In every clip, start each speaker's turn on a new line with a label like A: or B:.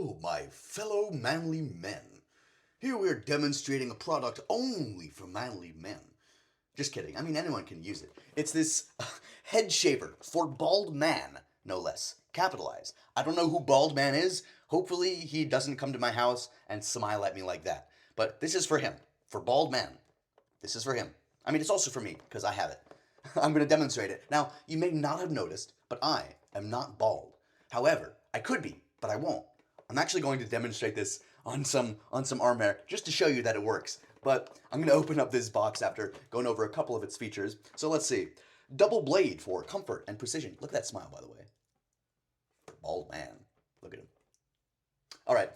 A: Hello, my fellow manly men. Here we're demonstrating a product only for manly men. Just kidding. I mean, anyone can use it. It's this head shaver for bald man, no less. Capitalized. I don't know who bald man is. Hopefully, he doesn't come to my house and smile at me like that. But this is for him. For bald man. This is for him. I mean, it's also for me, because I have it. I'm going to demonstrate it. Now, you may not have noticed, but I am not bald. However, I could be, but I won't. I'm actually going to demonstrate this on some arm hair just to show you that it works. But I'm going to open up this box after going over a couple of its features. So let's see. Double blade for comfort and precision. Look at that smile, by the way. Bald man. Look at him. All right.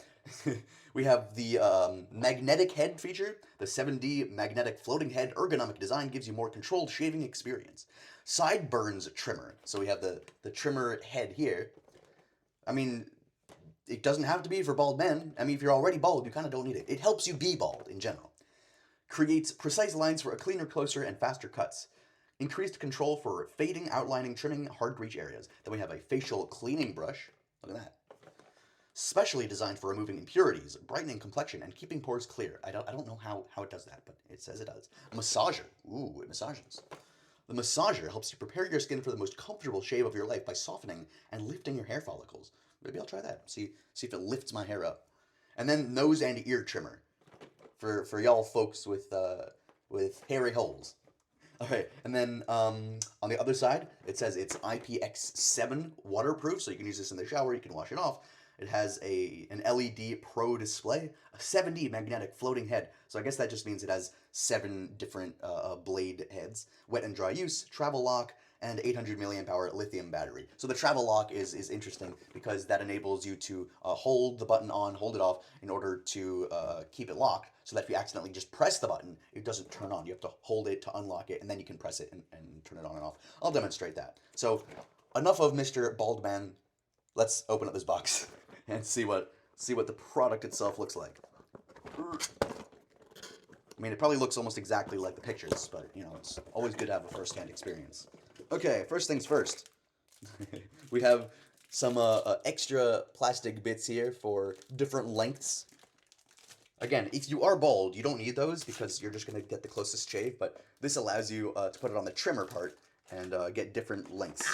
A: We have the magnetic head feature. The 7D magnetic floating head ergonomic design gives you more controlled shaving experience. Sideburns trimmer. So we have the trimmer head here. I mean, it doesn't have to be for bald men. I mean, if you're already bald, you kind of don't need it. It helps you be bald in general. Creates precise lines for a cleaner, closer, and faster cuts. Increased control for fading, outlining, trimming hard-to-reach areas. Then we have a facial cleaning brush. Look at that. Specially designed for removing impurities, brightening complexion, and keeping pores clear. I don't know how it does that, but it says it does. A massager. Ooh, it massages. The massager helps you prepare your skin for the most comfortable shave of your life by softening and lifting your hair follicles. Maybe I'll try that. See if it lifts my hair up. And then nose and ear trimmer for y'all folks with hairy holes. All right, and then on the other side, it says it's IPX7 waterproof, so you can use this in the shower. You can wash it off. It has an LED Pro display, a 7D magnetic floating head. So I guess that just means it has 7 different blade heads. Wet and dry use, travel lock, and 800 milliamp hour lithium battery. So the travel lock is interesting because that enables you to hold the button on, hold it off in order to keep it locked, so that if you accidentally just press the button, it doesn't turn on. You have to hold it to unlock it, and then you can press it and turn it on and off. I'll demonstrate that. So enough of Mr. Baldman. Let's open up this box and see what the product itself looks like. I mean, it probably looks almost exactly like the pictures, but, you know, it's always good to have a first-hand experience. Okay, first things first. We have some extra plastic bits here for different lengths. Again, if you are bald, you don't need those because you're just going to get the closest shave, but this allows you to put it on the trimmer part and get different lengths.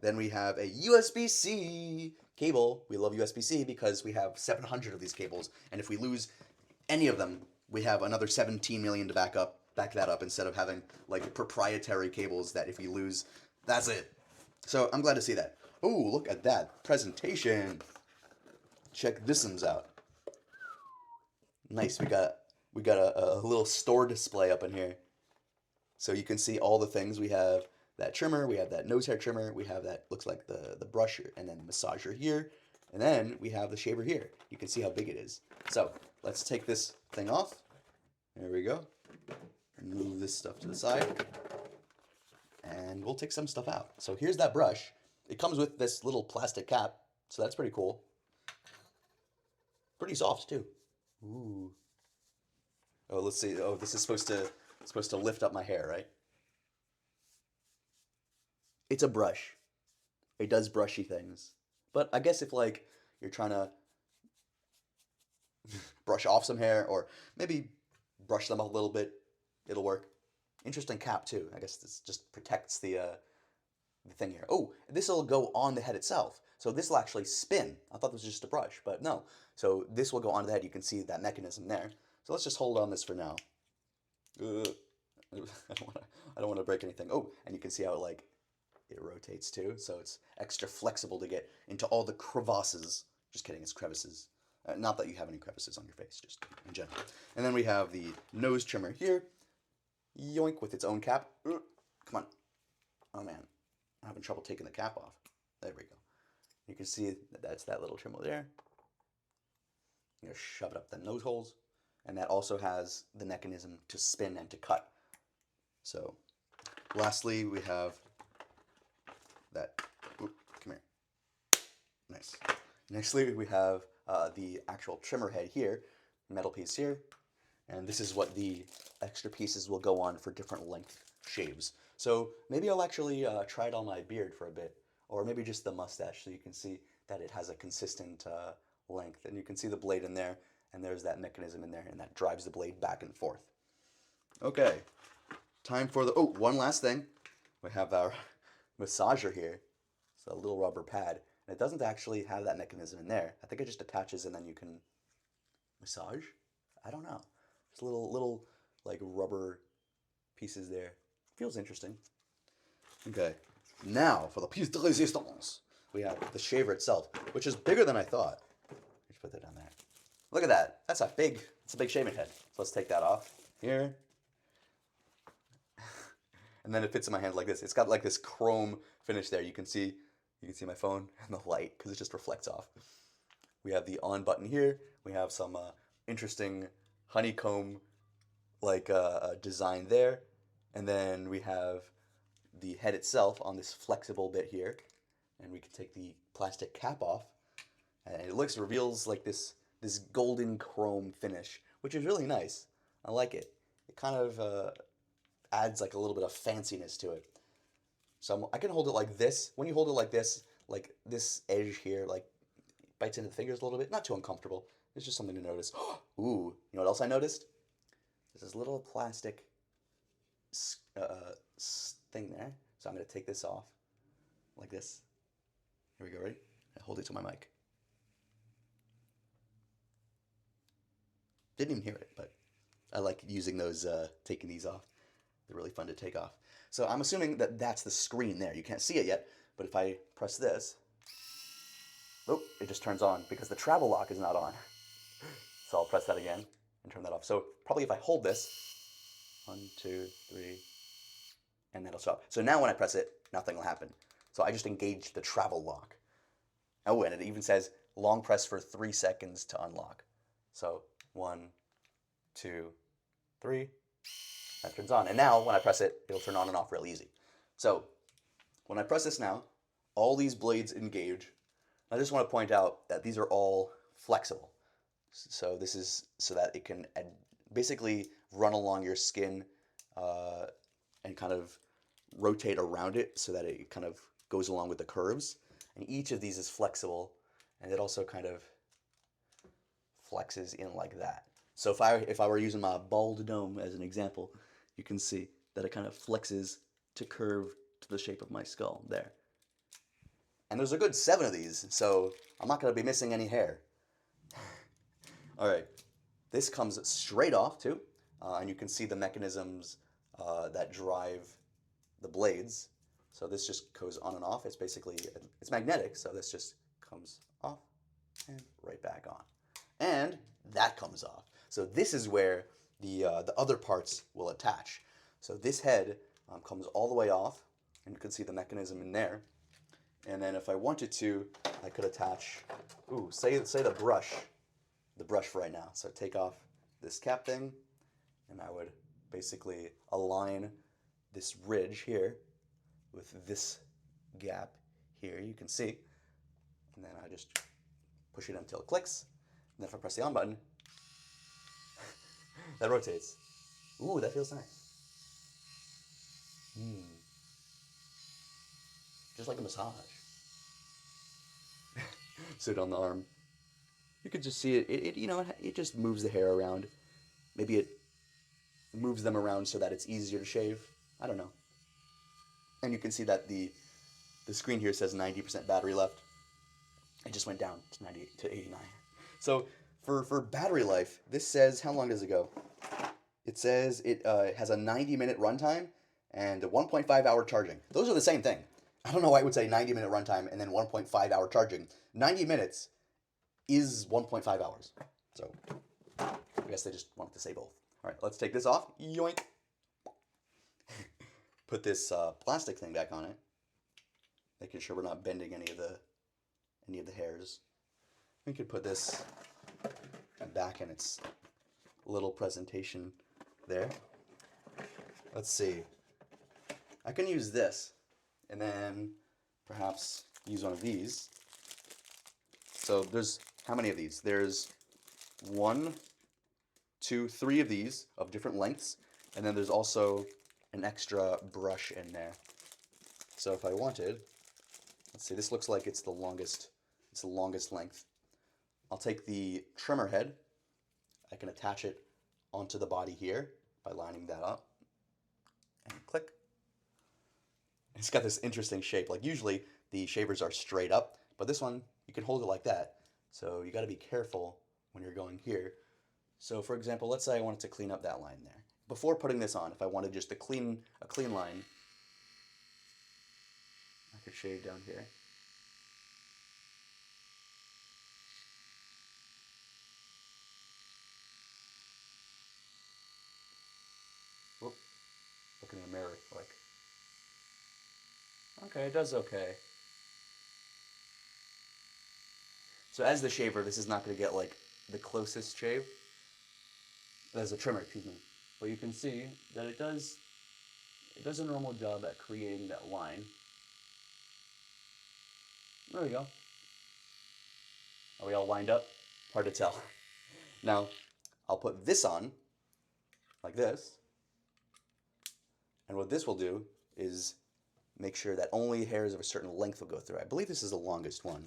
A: Then we have a USB-C cable. We love USB-C because we have 700 of these cables, and if we lose any of them, we have another 17 million to back that up instead of having like proprietary cables that if you lose, that's it. So I'm glad to see that. Oh, look at that presentation. Check this one's out. Nice. We got a little store display up in here, so you can see all the things. We have that trimmer, we have that nose hair trimmer, we have that looks like the brusher, and then the massager here, and then we have the shaver here. You can see how big it is. So let's take this thing off. There we go. Move this stuff to the side, and we'll take some stuff out. So here's that brush. It comes with this little plastic cap, so that's pretty cool. Pretty soft too. Ooh. Oh, let's see. Oh, this is supposed to lift up my hair, right? It's a brush. It does brushy things. But I guess if like you're trying to brush off some hair or maybe brush them up a little bit, it'll work. Interesting cap too. I guess this just protects the thing here. Oh, this will go on the head itself. So this will actually spin. I thought this was just a brush, but no. So this will go onto the head. You can see that mechanism there. So let's just hold on this for now. I don't want to break anything. Oh, and you can see how it rotates too. So it's extra flexible to get into all the crevasses. Just kidding, it's crevices. Not that you have any crevices on your face, just in general. And then we have the nose trimmer here. Yoink, with its own cap. Come on. Oh man, I'm having trouble taking the cap off. There we go. You can see that's that little trimmer there. You know, shove it up the nose holes. And that also has the mechanism to spin and to cut. So, lastly, we have that. Oop, come here. Nice. Nextly, we have the actual trimmer head here, metal piece here, and this is what the extra pieces will go on for different length shaves. So maybe I'll actually try it on my beard for a bit, or maybe just the mustache, so you can see that it has a consistent length. And you can see the blade in there, and there's that mechanism in there, and that drives the blade back and forth. Okay, time for the, oh, one last thing. We have our massager here. It's a little rubber pad, and it doesn't actually have that mechanism in there. I think it just attaches and then you can massage? I don't know. Just little like rubber pieces there. Feels interesting. Okay, now for the piece de résistance. We have the shaver itself, which is bigger than I thought. Let's put that down there. Look at that. That's a big shaving head. So let's take that off here. And then it fits in my hand like this. It's got like this chrome finish there. You can see my phone and the light because it just reflects off. We have the on button here. We have some interesting honeycomb like design there. And then we have the head itself on this flexible bit here. And we can take the plastic cap off. And it reveals like this golden chrome finish, which is really nice. I like it. It kind of adds like a little bit of fanciness to it. So I can hold it like this. When you hold it like this edge here, like bites into the fingers a little bit. Not too uncomfortable. It's just something to notice. Ooh, you know what else I noticed? There's this little plastic thing there. So I'm going to take this off like this. Here we go, ready? I hold it to my mic. Didn't even hear it, but I like using those, taking these off. They're really fun to take off. So I'm assuming that that's the screen there. You can't see it yet, but if I press this, oh, it just turns on because the travel lock is not on. So I'll press that again and turn that off. So probably if I hold this, 1, 2, 3, and that'll stop. So now when I press it, nothing will happen. So I just engaged the travel lock. Oh, and it even says long press for 3 seconds to unlock. So 1, 2, 3. That turns on. And now when I press it, it'll turn on and off real easy. So when I press this now, all these blades engage. I just want to point out that these are all flexible. So this is so that it can basically run along your skin and kind of rotate around it so that it kind of goes along with the curves. And each of these is flexible, and it also kind of flexes in like that. So if I were using my bald dome as an example, you can see that it kind of flexes to curve to the shape of my skull there. And there's a good 7 of these, so I'm not going to be missing any hair. All right, this comes straight off too, and you can see the mechanisms that drive the blades. So this just goes on and off. It's basically, it's magnetic, so this just comes off and right back on. And that comes off. So this is where the other parts will attach. So this head comes all the way off, and you can see the mechanism in there. And then if I wanted to, I could attach, ooh, say the brush for right now. So take off this cap thing, and I would basically align this ridge here with this gap here, you can see. And then I just push it until it clicks. And then if I press the on button, that rotates. Ooh, that feels nice. Just like a massage. Sit on the arm. You could just see it. It just moves the hair around. Maybe it moves them around so that it's easier to shave. I don't know. And you can see that the screen here says 90% battery left. It just went down to 98 to 89. So for battery life, this says, how long does it go? It says it has a 90-minute runtime and a 1.5 hour charging. Those are the same thing. I don't know why it would say 90-minute runtime and then 1.5 hour charging. 90 minutes is 1.5 hours. So I guess they just wanted to say both. All right, let's take this off. Yoink. Put this plastic thing back on it, making sure we're not bending any of the hairs. We could put this back in its little presentation there. Let's see. I can use this and then perhaps use one of these. So there's how many of these? There's 1, 2, 3 of these of different lengths, and then there's also an extra brush in there. So if I wanted, let's see, this looks like it's the longest length. I'll take the trimmer head. I can attach it onto the body here by lining that up and click. It's got this interesting shape. Like usually the shavers are straight up, but this one you can hold it like that. So you got to be careful when you're going here. So for example, let's say I wanted to clean up that line there. Before putting this on, if I wanted just a clean line, I could shave down here. Whoop, look in the mirror, like, okay, it does okay. So as the shaver, this is not going to get like the closest shave. As a trimmer, excuse me. But you can see that it does a normal job at creating that line. There we go. Are we all lined up? Hard to tell. Now, I'll put this on, like this. And what this will do is make sure that only hairs of a certain length will go through. I believe this is the longest one.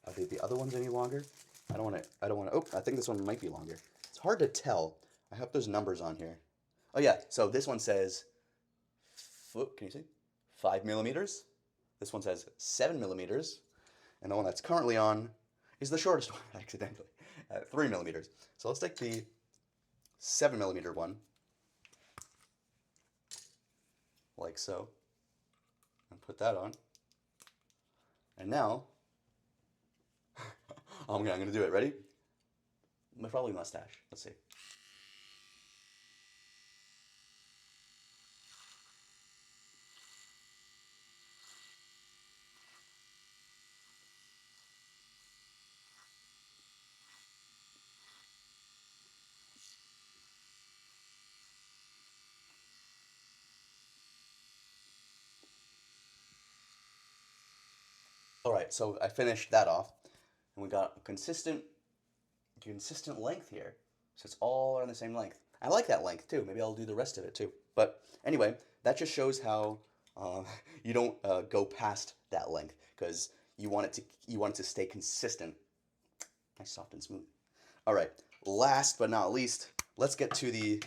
A: Are the other ones any longer? I don't want to, oh, I think this one might be longer. It's hard to tell. I hope there's numbers on here. Oh yeah, so this one says, can you see? 5 millimeters. This one says 7 millimeters. And the one that's currently on is the shortest one, accidentally, at 3 millimeters. So let's take the 7 millimeter one, like so, and put that on. And now, I'm gonna do it. Ready? Probably mustache. Let's see. All right, so I finished that off, and we got a consistent length here. So it's all around the same length. I like that length too. Maybe I'll do the rest of it too. But anyway, that just shows how you don't go past that length because you want it to stay consistent. Nice, soft, and smooth. All right. Last but not least, let's get to the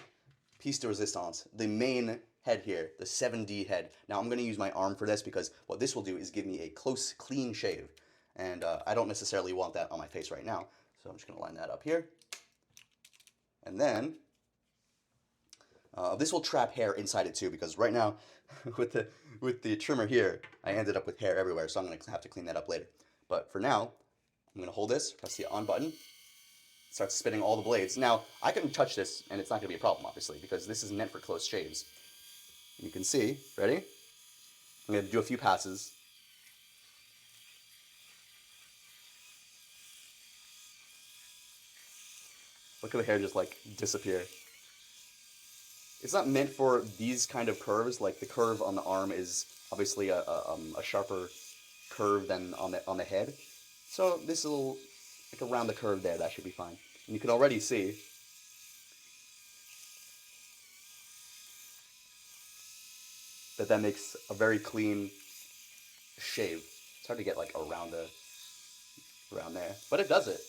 A: piece de resistance, the main head here, the 7D head. Now I'm going to use my arm for this because what this will do is give me a close, clean shave. And I don't necessarily want that on my face right now. So I'm just going to line that up here. And then this will trap hair inside it too because right now with the trimmer here, I ended up with hair everywhere. So I'm going to have to clean that up later. But for now, I'm going to hold this, press the on button, start spinning all the blades. Now, I can touch this and it's not going to be a problem, obviously, because this is meant for close shaves. You can see, ready? I'm going to do a few passes. Look at the hair just like disappear. It's not meant for these kind of curves. Like the curve on the arm is obviously a sharper curve than on the head. So this little, like around the curve there, that should be fine. And you can already see that makes a very clean shave. It's hard to get like around there, but it does it.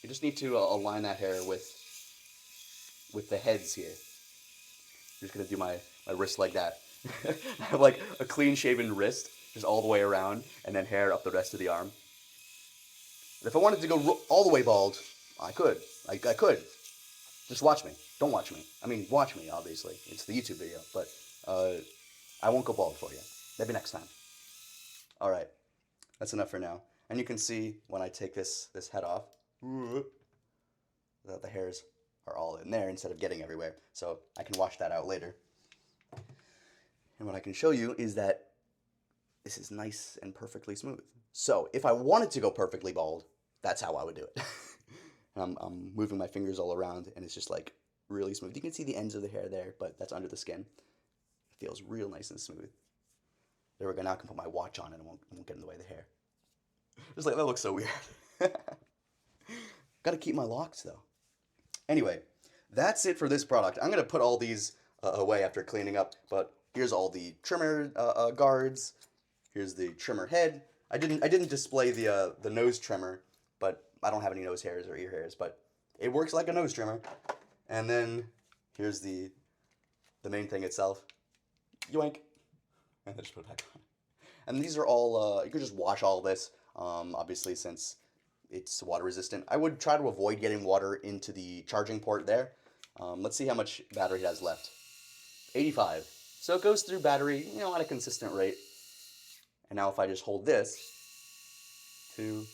A: You just need to align that hair with the heads here. I'm just gonna do my wrist like that. I have like a clean shaven wrist, just all the way around, and then hair up the rest of the arm. And if I wanted to go all the way bald, I could. I could. Just watch me. Don't watch me. I mean, watch me, obviously. It's the YouTube video, but I won't go bald for you. Maybe next time. All right. That's enough for now. And you can see when I take this head off, that the hairs are all in there instead of getting everywhere. So I can wash that out later. And what I can show you is that this is nice and perfectly smooth. So if I wanted to go perfectly bald, that's how I would do it. And I'm moving my fingers all around and it's just like really smooth. You can see the ends of the hair there, but that's under the skin. It feels real nice and smooth. There we go. Now I can put my watch on and it won't get in the way of the hair. Just like, that looks so weird. Gotta keep my locks though. Anyway, that's it for this product. I'm gonna put all these away after cleaning up, but here's all the trimmer guards. Here's the trimmer head. I didn't display the nose trimmer, but I don't have any nose hairs or ear hairs, but it works like a nose trimmer. And then here's the main thing itself. Yoink. And then just put it back on. And these are all, you could just wash all this, obviously, since it's water resistant. I would try to avoid getting water into the charging port there. Let's see how much battery it has left. 85. So it goes through battery, you know, at a consistent rate. And now if I just hold this, 2,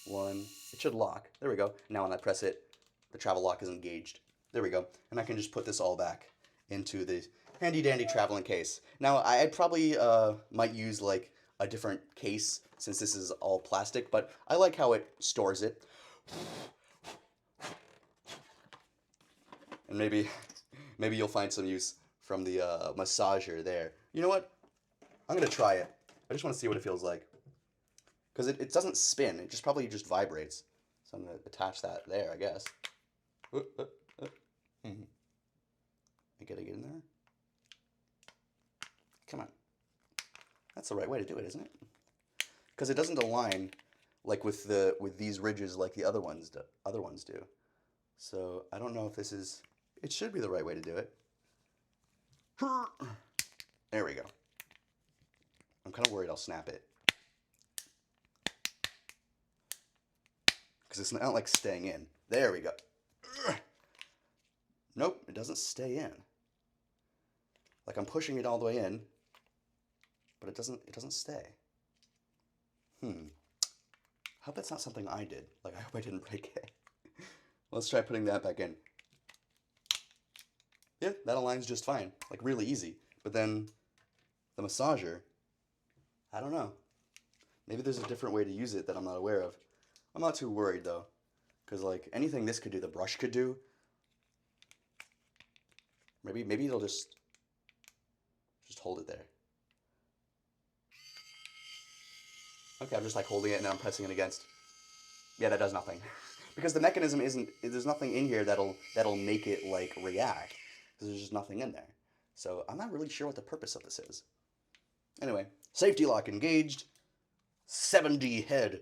A: 1, it should lock. There we go. Now when I press it, the travel lock is engaged. There we go. And I can just put this all back into the handy dandy traveling case. Now I probably might use like a different case since this is all plastic, but I like how it stores it. And maybe you'll find some use from the massager there. You know what? I'm gonna try it. I just want to see what it feels like. Because it doesn't spin, it probably just vibrates. So I'm gonna attach that there, I guess. I gotta get in there. Come on. That's the right way to do it, isn't it? Because it doesn't align like with these ridges like the other ones do. So I don't know if this is. It should be the right way to do it. There we go. I'm kind of worried I'll snap it. Because it's not like staying in. There we go. Nope, it doesn't stay in. Like I'm pushing it all the way in, but it doesn't stay. I hope that's not something I did. Like I hope I didn't break it. Let's try putting that back in. Yeah, that aligns just fine. Like really easy. But then the massager, I don't know. Maybe there's a different way to use it that I'm not aware of. I'm not too worried though. Because like anything this could do, the brush could do. Maybe it'll just hold it there. Okay, I'm just like holding it and then I'm pressing it against. Yeah, that does nothing. Because the mechanism there's nothing in here that'll make it like react. Because there's just nothing in there. So I'm not really sure what the purpose of this is. Anyway, safety lock engaged. 7D head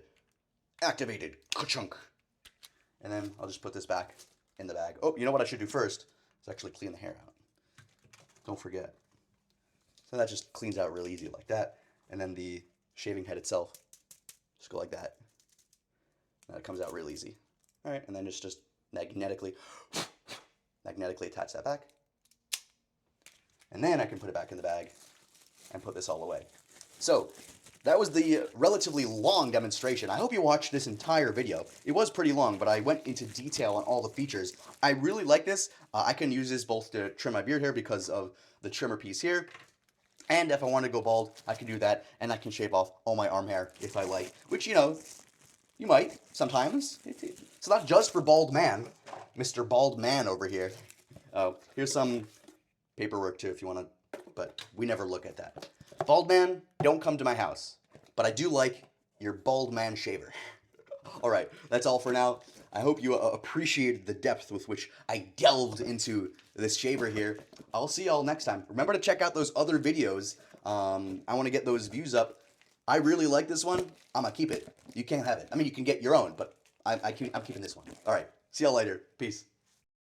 A: activated. Ka-chunk. And then I'll just put this back in the bag. Oh, you know what I should do first? Is actually clean the hair out. Don't forget. So that just cleans out really easy like that. And then the shaving head itself, just go like that. And it comes out real easy. All right, and then just magnetically attach that back. And then I can put it back in the bag and put this all away. So that was the relatively long demonstration. I hope you watched this entire video. It was pretty long, but I went into detail on all the features. I really like this. I can use this both to trim my beard hair because of the trimmer piece here. And if I want to go bald, I can do that. And I can shave off all my arm hair if I like. Which, you know, you might sometimes. It's not just for bald man. Mr. Bald Man over here. Oh, here's some paperwork too if you want to, but we never look at that. Bald man, don't come to my house. But I do like your bald man shaver. All right, that's all for now. I hope you appreciated the depth with which I delved into this shaver here. I'll see y'all next time. Remember to check out those other videos. I want to get those views up. I really like this one. I'm going to keep it. You can't have it. I mean, you can get your own, but I'm keeping this one. All right, see y'all later. Peace.